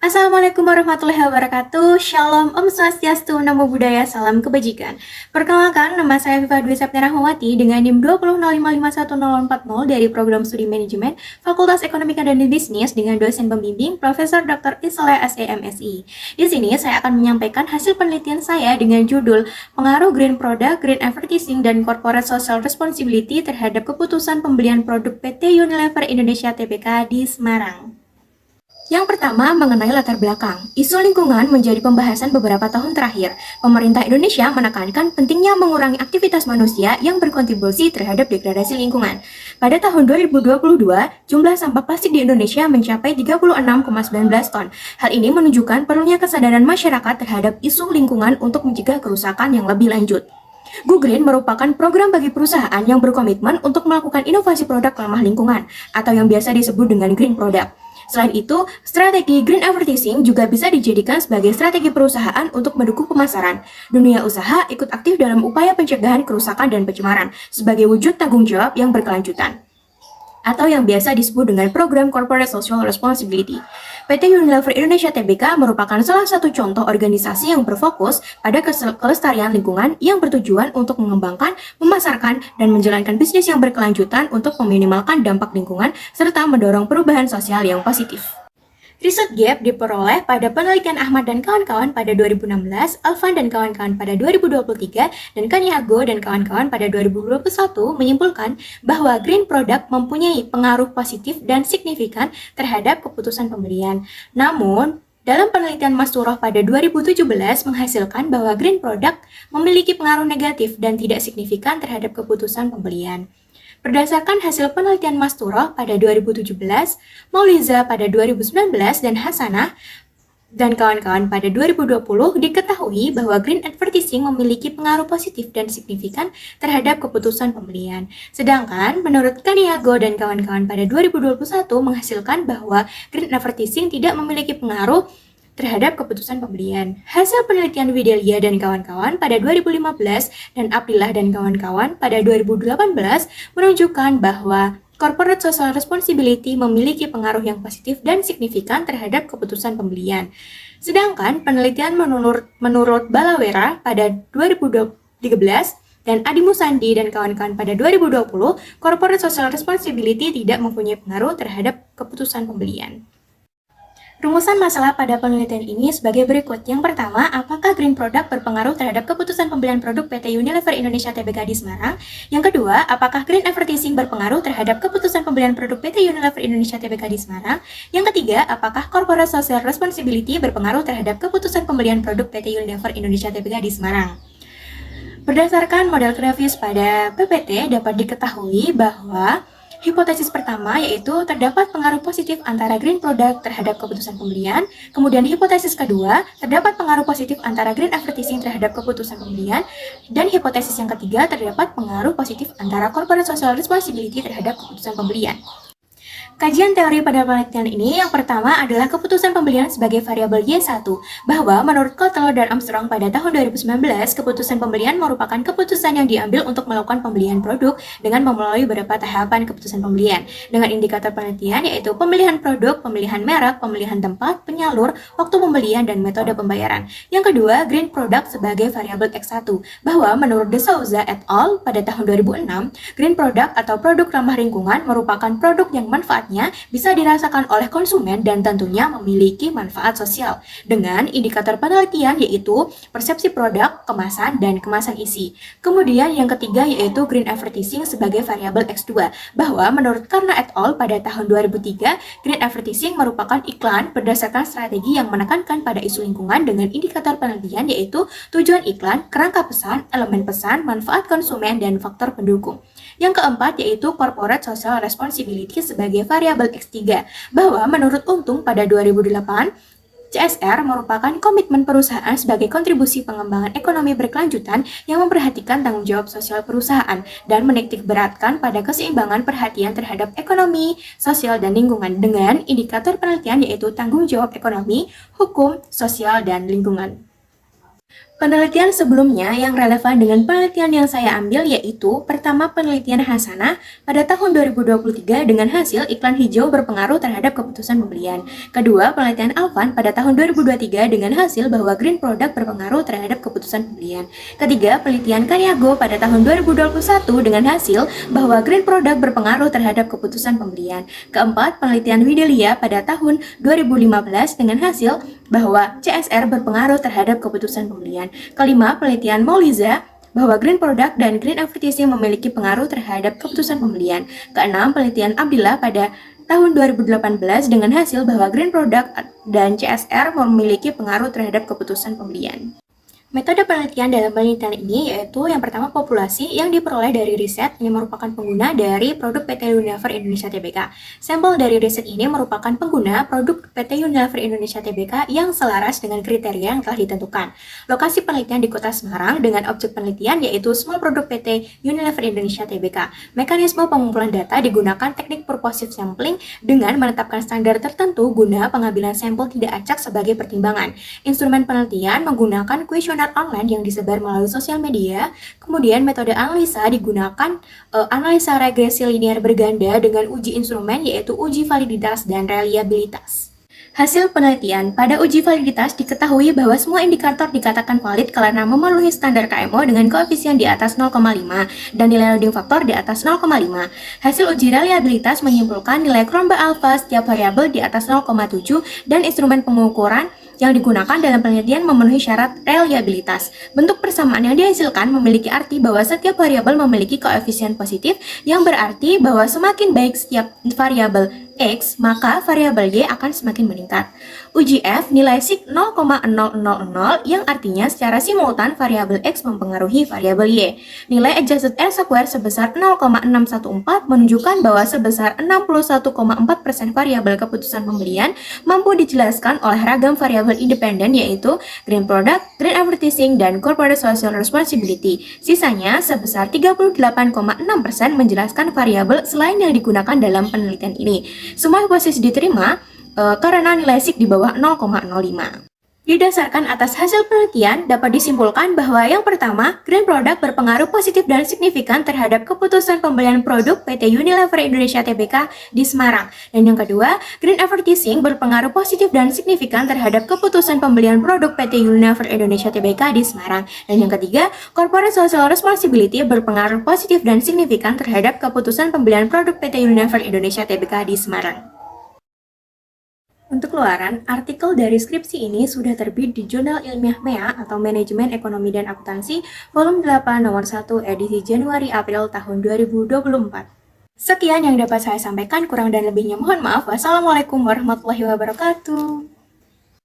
Assalamualaikum warahmatullahi wabarakatuh. Shalom, Om Swastiastu, Namo Buddhaya, Salam Kebajikan. Perkenalkan, nama saya Viva Dwi Septiana Rahmawati dengan NIM 200551040 dari Program Studi Manajemen Fakultas Ekonomika dan Bisnis dengan dosen pembimbing Profesor Dr. Isoleh SEMSI. Di sini saya akan menyampaikan hasil penelitian saya dengan judul Pengaruh Green Product, Green Advertising, dan Corporate Social Responsibility terhadap keputusan pembelian produk PT Unilever Indonesia Tbk di Semarang. Yang pertama, mengenai latar belakang. Isu lingkungan menjadi pembahasan beberapa tahun terakhir. Pemerintah Indonesia menekankan pentingnya mengurangi aktivitas manusia yang berkontribusi terhadap degradasi lingkungan. Pada tahun 2022, jumlah sampah plastik di Indonesia mencapai 36,19 ton. Hal ini menunjukkan perlunya kesadaran masyarakat terhadap isu lingkungan untuk mencegah kerusakan yang lebih lanjut. Go Green merupakan program bagi perusahaan yang berkomitmen untuk melakukan inovasi produk ramah lingkungan, atau yang biasa disebut dengan green product. Selain itu, strategi green advertising juga bisa dijadikan sebagai strategi perusahaan untuk mendukung pemasaran. Dunia usaha ikut aktif dalam upaya pencegahan kerusakan dan pencemaran sebagai wujud tanggung jawab yang berkelanjutan, atau yang biasa disebut dengan program Corporate Social Responsibility. PT Unilever Indonesia Tbk merupakan salah satu contoh organisasi yang berfokus pada kelestarian lingkungan yang bertujuan untuk mengembangkan, memasarkan, dan menjalankan bisnis yang berkelanjutan untuk meminimalkan dampak lingkungan serta mendorong perubahan sosial yang positif. Riset Gap diperoleh pada penelitian Ahmad dan kawan-kawan pada 2016, Alvan dan kawan-kawan pada 2023, dan Kaniago dan kawan-kawan pada 2021 menyimpulkan bahwa green product mempunyai pengaruh positif dan signifikan terhadap keputusan pembelian. Namun, dalam penelitian Masturov pada 2017 menghasilkan bahwa green product memiliki pengaruh negatif dan tidak signifikan terhadap keputusan pembelian. Berdasarkan hasil penelitian Masturov pada 2017, Mauliza pada 2019, dan Hasanah dan kawan-kawan pada 2020 diketahui bahwa green advertising memiliki pengaruh positif dan signifikan terhadap keputusan pembelian. Sedangkan menurut Kaniago dan kawan-kawan pada 2021 menghasilkan bahwa green advertising tidak memiliki pengaruh terhadap keputusan pembelian. Hasil penelitian Widelia dan kawan-kawan pada 2015 dan Aprillah dan kawan-kawan pada 2018 menunjukkan bahwa Corporate Social Responsibility memiliki pengaruh yang positif dan signifikan terhadap keputusan pembelian. Sedangkan penelitian menurut Balawera pada 2013 dan Adi Musandi dan kawan-kawan pada 2020, Corporate Social Responsibility tidak mempunyai pengaruh terhadap keputusan pembelian. Rumusan masalah pada penelitian ini sebagai berikut. Yang pertama, apakah green product berpengaruh terhadap keputusan pembelian produk PT Unilever Indonesia Tbk di Semarang? Yang kedua, apakah green advertising berpengaruh terhadap keputusan pembelian produk PT Unilever Indonesia Tbk di Semarang? Yang ketiga, apakah corporate social responsibility berpengaruh terhadap keputusan pembelian produk PT Unilever Indonesia Tbk di Semarang? Berdasarkan model Kravis pada PPT dapat diketahui bahwa hipotesis pertama yaitu terdapat pengaruh positif antara green product terhadap keputusan pembelian. Kemudian hipotesis kedua, terdapat pengaruh positif antara green advertising terhadap keputusan pembelian. Dan hipotesis yang ketiga, terdapat pengaruh positif antara corporate social responsibility terhadap keputusan pembelian. Kajian teori pada penelitian ini yang pertama adalah keputusan pembelian sebagai variabel Y1, bahwa menurut Kotler dan Armstrong pada tahun 2019, keputusan pembelian merupakan keputusan yang diambil untuk melakukan pembelian produk dengan melalui beberapa tahapan keputusan pembelian, dengan indikator penelitian yaitu pemilihan produk, pemilihan merek, pemilihan tempat, penyalur, waktu pembelian, dan metode pembayaran. Yang kedua, green product sebagai variabel X1, bahwa menurut De Souza et al. Pada tahun 2006, green product atau produk ramah lingkungan merupakan produk yang manfaat bisa dirasakan oleh konsumen dan tentunya memiliki manfaat sosial dengan indikator penelitian yaitu persepsi produk, kemasan, dan kemasan isi. Kemudian yang ketiga yaitu green advertising sebagai variabel X2, bahwa menurut Karna et al. Pada tahun 2003, green advertising merupakan iklan berdasarkan strategi yang menekankan pada isu lingkungan dengan indikator penelitian yaitu tujuan iklan, kerangka pesan, elemen pesan, manfaat konsumen, dan faktor pendukung. Yang keempat yaitu corporate social responsibility sebagai variabel X3, bahwa menurut Untung pada 2008, CSR merupakan komitmen perusahaan sebagai kontribusi pengembangan ekonomi berkelanjutan yang memperhatikan tanggung jawab sosial perusahaan dan menitikberatkan pada keseimbangan perhatian terhadap ekonomi, sosial, dan lingkungan dengan indikator penelitian yaitu tanggung jawab ekonomi, hukum, sosial, dan lingkungan. Penelitian sebelumnya yang relevan dengan penelitian yang saya ambil yaitu pertama penelitian Hasanah pada tahun 2023 dengan hasil iklan hijau berpengaruh terhadap keputusan pembelian. Kedua, penelitian Alvan pada tahun 2023 dengan hasil bahwa green product berpengaruh terhadap keputusan pembelian. Ketiga, penelitian Karyago pada tahun 2021 dengan hasil bahwa green product berpengaruh terhadap keputusan pembelian. Keempat, penelitian Widelia pada tahun 2015 dengan hasil bahwa CSR berpengaruh terhadap keputusan pembelian. Kelima, penelitian Mauliza bahwa green product dan green advertising memiliki pengaruh terhadap keputusan pembelian. Keenam, penelitian Abdillah pada tahun 2018 dengan hasil bahwa green product dan CSR memiliki pengaruh terhadap keputusan pembelian. Metode penelitian dalam penelitian ini yaitu yang pertama populasi yang diperoleh dari riset yang merupakan pengguna dari produk PT Unilever Indonesia Tbk. Sampel dari riset ini merupakan pengguna produk PT Unilever Indonesia Tbk yang selaras dengan kriteria yang telah ditentukan. Lokasi penelitian di Kota Semarang dengan objek penelitian yaitu semua produk PT Unilever Indonesia Tbk. Mekanisme pengumpulan data digunakan teknik purposive sampling dengan menetapkan standar tertentu guna pengambilan sampel tidak acak sebagai pertimbangan. Instrumen penelitian menggunakan kuesioner online yang disebar melalui sosial media. Kemudian metode analisa digunakan analisa regresi linear berganda dengan uji instrumen yaitu uji validitas dan reliabilitas. Hasil penelitian, pada uji validitas diketahui bahwa semua indikator dikatakan valid karena memenuhi standar KMO dengan koefisien di atas 0,5 dan nilai loading faktor di atas 0,5. Hasil uji reliabilitas menyimpulkan nilai Cronbach alpha setiap variabel di atas 0,7 dan instrumen pengukuran yang digunakan dalam penelitian memenuhi syarat reliabilitas. Bentuk persamaan yang dihasilkan memiliki arti bahwa setiap variabel memiliki koefisien positif, yang berarti bahwa semakin baik setiap variabel X, maka variabel Y akan semakin meningkat. Uji F nilai sig 0,0000 yang artinya secara simultan variabel X mempengaruhi variabel Y. Nilai adjusted R-square sebesar 0,614 menunjukkan bahwa sebesar 61,4% variabel keputusan pembelian mampu dijelaskan oleh ragam variabel independen yaitu green product, green advertising, dan corporate social responsibility. Sisanya sebesar 38,6% menjelaskan variabel selain yang digunakan dalam penelitian ini. Semua hipotesis diterima karena nilai sig di bawah 0,05. Didasarkan atas hasil penelitian, dapat disimpulkan bahwa yang pertama, green product berpengaruh positif dan signifikan terhadap keputusan pembelian produk PT Unilever Indonesia Tbk di Semarang. Dan yang kedua, green advertising berpengaruh positif dan signifikan terhadap keputusan pembelian produk PT Unilever Indonesia Tbk di Semarang. Dan yang ketiga, corporate social responsibility berpengaruh positif dan signifikan terhadap keputusan pembelian produk PT Unilever Indonesia Tbk di Semarang. Untuk keluaran, artikel dari skripsi ini sudah terbit di Jurnal Ilmiah MEA atau Manajemen Ekonomi dan Akuntansi, volume 8 nomor 1 edisi Januari-April tahun 2024. Sekian yang dapat saya sampaikan, kurang dan lebihnya mohon maaf. Wassalamualaikum warahmatullahi wabarakatuh.